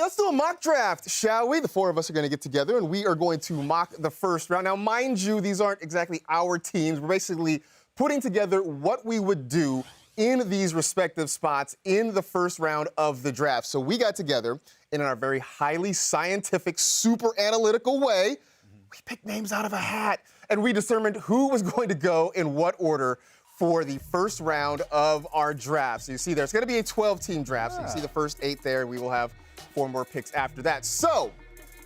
let's do a mock draft, shall we? The four of us are going to get together, and we are going to mock the first round. Now, mind you, these aren't exactly our teams. We're basically putting together what we would do in these respective spots in the first round of the draft. So we got together in our very highly scientific, super analytical way. We picked names out of a hat, and we determined who was going to go in what order for the first round of our draft. So you see there's going to be a 12-team draft. So you see the first 8 there. We will have 4 more picks after that. So,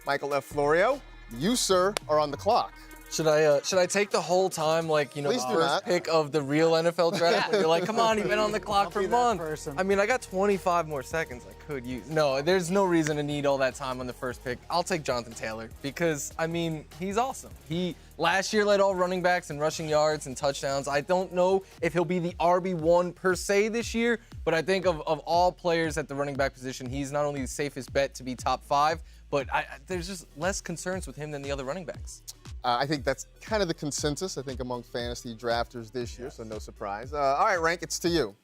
Michael F. Florio, you, sir, are on the clock. Should I take the whole time, like, you know, Please the do first not. pick of the real NFL draft? When you're like, come on, you've been on the clock for months. I mean, I got 25 more seconds I could use. No, there's no reason to need all that time on the first pick. I'll take Jonathan Taylor because, I mean, he's awesome. He last year led all running backs in rushing yards and touchdowns. I don't know if he'll be the RB1 per se this year, but I think of all players at the running back position, he's not only the safest bet to be top 5, but there's just less concerns with him than the other running backs. I think that's kind of the consensus, I think, among fantasy drafters this year, so no surprise. All right, Rank, it's to you.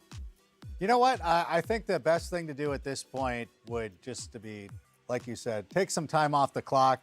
You know what? I think the best thing to do at this point would just to be, like you said, take some time off the clock.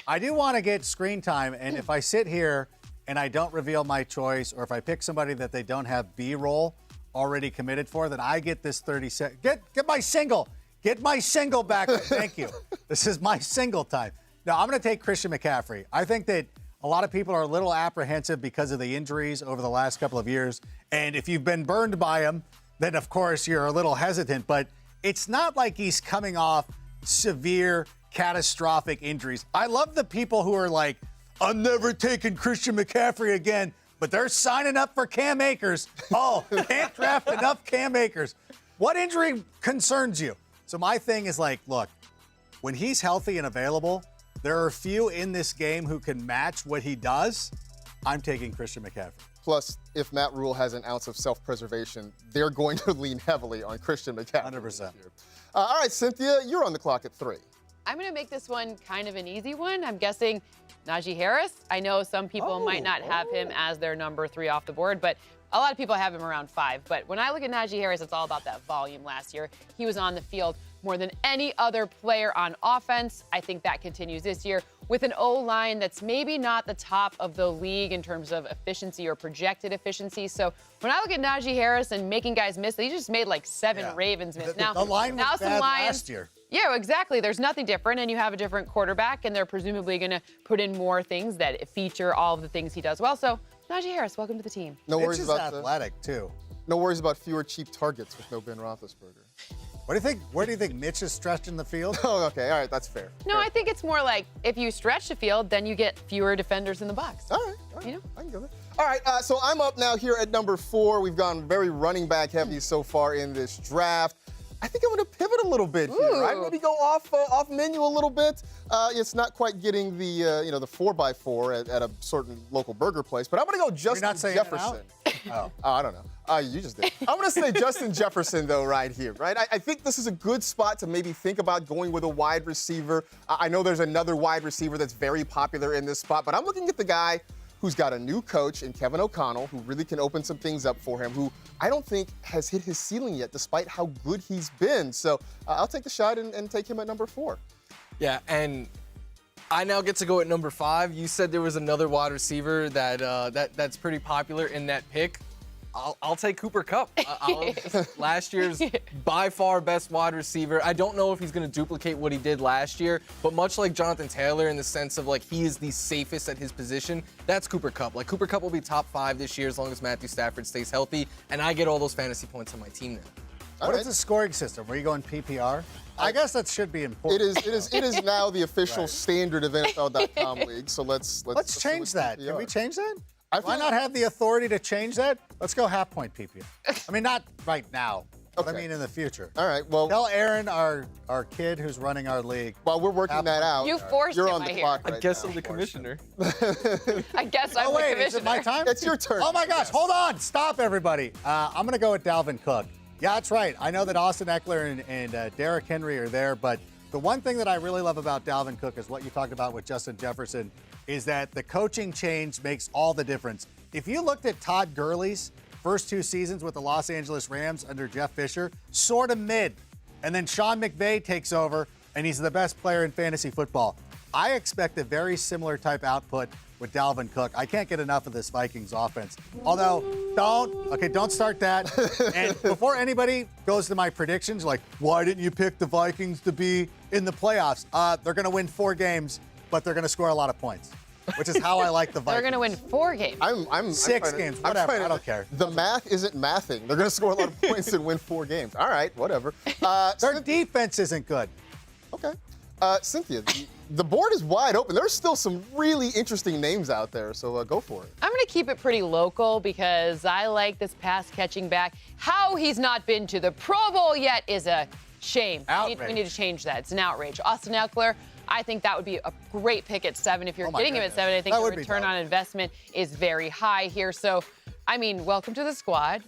I do want to get screen time, and if I sit here and I don't reveal my choice, or if I pick somebody that they don't have B-roll already committed for, then I get this 30 seconds. Get my single. Get my single back. Thank you. This is my single time. Now, I'm going to take Christian McCaffrey. I think that a lot of people are a little apprehensive because of the injuries over the last couple of years. And if you've been burned by him, then of course you're a little hesitant. But it's not like he's coming off severe, catastrophic injuries. I love the people who are like, I'm never taking Christian McCaffrey again, but they're signing up for Cam Akers. Oh, can't draft enough Cam Akers. What injury concerns you? So my thing is like, look, when he's healthy and available, there are few in this game who can match what he does. I'm taking Christian McCaffrey. Plus, if Matt Rule has an ounce of self-preservation, they're going to lean heavily on Christian McCaffrey. 100%. All right, Cynthia, you're on the clock at 3. I'm going to make this one kind of an easy one. I'm guessing Najee Harris. I know some people might not have him as their number 3 off the board, but a lot of people have him around 5. But when I look at Najee Harris, it's all about that volume last year. He was on the field more than any other player on offense. I think that continues this year with an O-line that's maybe not the top of the league in terms of efficiency or projected efficiency. So when I look at Najee Harris and making guys miss, he just made like 7 Ravens miss. The line was bad last year. Yeah, exactly. There's nothing different, and you have a different quarterback, and they're presumably going to put in more things that feature all of the things he does well. So Najee Harris, welcome to the team. No worries Mitch is about athletic, too. No worries about fewer cheap targets with no Ben Roethlisberger. What do you think? Where do you think Mitch is stretching the field? Oh, okay. All right, that's fair. No, Fair. I think it's more like if you stretch the field, then you get fewer defenders in the box. All right. You know? I can go there. All right, so I'm up now here at number 4. We've gone very running back heavy so far in this draft. I think I'm going to pivot a little bit here. Right? Maybe go off menu a little bit. It's not quite getting the the 4x4 at a certain local burger place, but I'm going to go Justin Jefferson. Oh, I don't know. You just did. I'm going to say Justin Jefferson, though, right here, right? I think this is a good spot to maybe think about going with a wide receiver. I know there's another wide receiver that's very popular in this spot, but I'm looking at the guy who's got a new coach in Kevin O'Connell, who really can open some things up for him, who I don't think has hit his ceiling yet, despite how good he's been. So I'll take the shot and take him at number 4. Yeah, and I now get to go at number 5. You said there was another wide receiver that's pretty popular in that pick. I'll take Cooper Kupp. Last year's by far best wide receiver. I don't know if he's going to duplicate what he did last year, but much like Jonathan Taylor in the sense of like he is the safest at his position, that's Cooper Kupp. Like Cooper Kupp will be top 5 this year as long as Matthew Stafford stays healthy, and I get all those fantasy points on my team now. What is the scoring system? Were you going PPR? I guess that should be important. It is now the official standard of NFL.com league. So let's change that. Can we change that? I Why not have the authority to change that? Let's go half point PPR. I mean, not right now. But I mean in the future. All right. Well, tell Aaron, our kid who's running our league. While we're working that out, You forced you're him, on the I clock hear. right I guess now. I'm the commissioner. I guess I'm Oh, wait, the is it my commissioner. time? It's your turn. Oh, my gosh, hold on. Stop, everybody. I'm going to go with Dalvin Cook. Yeah, that's right. I know that Austin Eckler and Derrick Henry are there, but the one thing that I really love about Dalvin Cook is what you talked about with Justin Jefferson, is that the coaching change makes all the difference. If you looked at Todd Gurley's first 2 seasons with the Los Angeles Rams under Jeff Fisher, sort of mid. And then Sean McVay takes over, and he's the best player in fantasy football. I expect a very similar type output with Dalvin Cook. I can't get enough of this Vikings offense. Although, don't start that. And before anybody goes to my predictions, like, why didn't you pick the Vikings to be in the playoffs? They're going to win 4 games, but they're going to score a lot of points, which is how I like the Vikings. They're going to win 4 games. I'm 6 trying to- games, I'm whatever. trying to- I don't care. The math isn't mathing. They're going to score a lot of points and win 4 games. All right, whatever. Their defense isn't good. Okay. Cynthia, the board is wide open. There's still some really interesting names out there, so go for it. I'm going to keep it pretty local because I like this pass catching back. How he's not been to the Pro Bowl yet is a shame. We need to change that. It's an outrage. Austin Eckler, I think that would be a great pick at 7. If you're getting him at 7, I think the return on investment is very high here. So, I mean, welcome to the squad.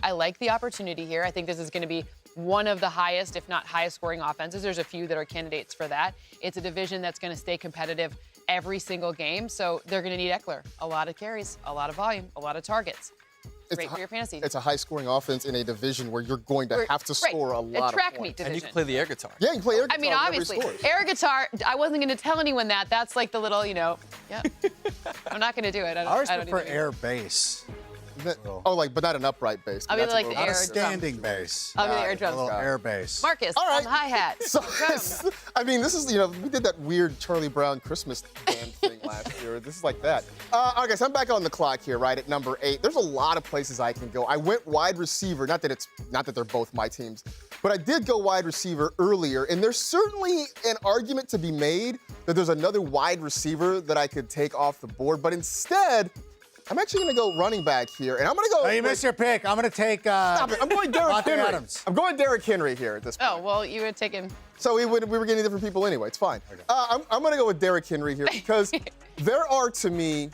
I like the opportunity here. I think this is going to be one of the highest, if not highest scoring offenses. There's a few that are candidates for that. It's a division that's going to stay competitive every single game. So they're going to need Eckler. A lot of carries, a lot of volume, a lot of targets. Great for your fantasy. It's a high-scoring offense in a division where you're going to have to score a lot of track points. meet division. And you can play the air guitar. Yeah, you can play air guitar. I mean, obviously, air guitar, I wasn't going to tell anyone that. That's like the little, yeah. I'm not going to do it. Ours I don't for even- air bass. But not an upright bass. I'll be like the Not air a drum. standing bass. I'll be the air A drums. little air bass. Marcus, All right. on the hi-hat. So, this is, we did that weird Charlie Brown Christmas band thing last year. This is like that. All right, guys, I'm back on the clock here, right, at number 8. There's a lot of places I can go. I went wide receiver, not that they're both my teams, but I did go wide receiver earlier, and there's certainly an argument to be made that there's another wide receiver that I could take off the board, but instead, I'm actually going to go running back here, and I'm going to go. Oh, you missed your pick. I'm going to take. Stop it. I'm going Derrick Devontae Henry. Adams. I'm going Derrick Henry here at this point. Oh, well, you would take him. So we were getting different people anyway. It's fine. Okay. I'm going to go with Derrick Henry here because there are, to me,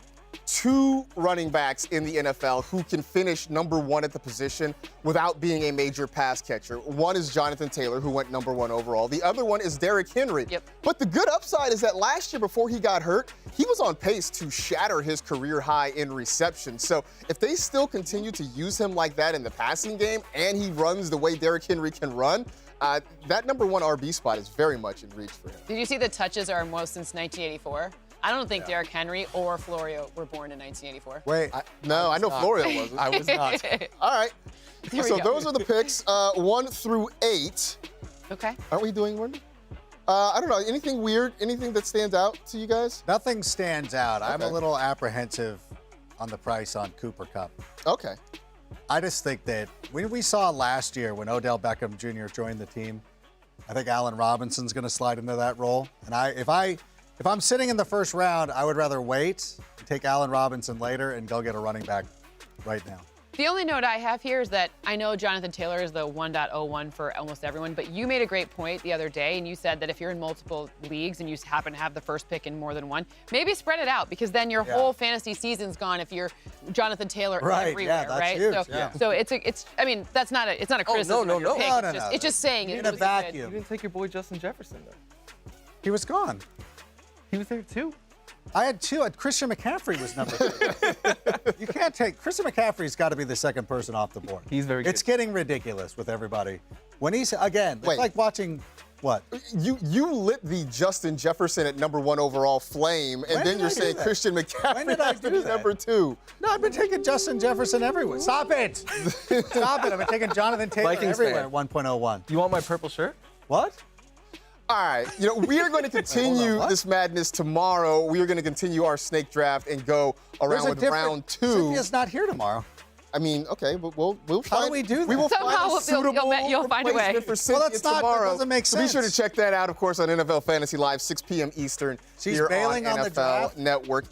2 running backs in the NFL who can finish number 1 at the position without being a major pass catcher. One is Jonathan Taylor, who went number 1 overall. The other one is Derrick Henry. Yep. But the good upside is that last year, before he got hurt, he was on pace to shatter his career high in reception. So if they still continue to use him like that in the passing game and he runs the way Derrick Henry can run, that number 1 RB spot is very much in reach for him. Did you see the touches are most since 1984? I don't think Derrick Henry or Florio were born in 1984. Wait. I know Florio wasn't. I was not. All right. Here we So go. those are the picks, 1 through 8. Okay. Aren't we doing one? I don't know. Anything weird? Anything that stands out to you guys? Nothing stands out. I'm a Okay. little apprehensive on the price on Cooper Kupp. Okay. I just think that when we saw last year when Odell Beckham Jr. joined the team, I think Allen Robinson's going to slide into that role. And if I'm sitting in the first round, I would rather wait and take Allen Robinson later and go get a running back right now. The only note I have here is that I know Jonathan Taylor is the 1.01 for almost everyone, but you made a great point the other day, and you said that if you're in multiple leagues and you happen to have the first pick in more than one, maybe spread it out because then your whole fantasy season's gone if you're Jonathan Taylor everywhere, that's right? huge, So, yeah. so it's I mean, it's not a criticism no, of your no. pick. No, It's just, it's just saying You're it in a was a good- vacuum. You didn't take your boy Justin Jefferson, though. He was gone. He was there, too. I had 2. Christian McCaffrey was number 3. You can't take Christian McCaffrey's got to be the second person off the board. He's very good. It's getting ridiculous with everybody. When he's again, Wait. it's like watching what? You lit the Justin Jefferson at number 1 overall flame, and When then did you're I do saying that? Christian When McCaffrey did I has to do be that? number 2. No, I've been taking Justin Jefferson everywhere. Stop it! Stop it! I've been taking Jonathan Taylor Vikings everywhere fan. at 1.01. You want my purple shirt? What? All right, we are going to continue what? this madness tomorrow. We are going to continue our snake draft and go around with round 2. Cynthia's not here tomorrow. I mean, okay, but we'll How find. do we do We will that? find Somehow a you'll- suitable you'll find a way. replacement for Well, Cynthia that's not- that tomorrow. doesn't make So be sure to sense. check that out, of course, on NFL Fantasy Live, 6 p.m. Eastern. She's here bailing on NFL the draft? Network.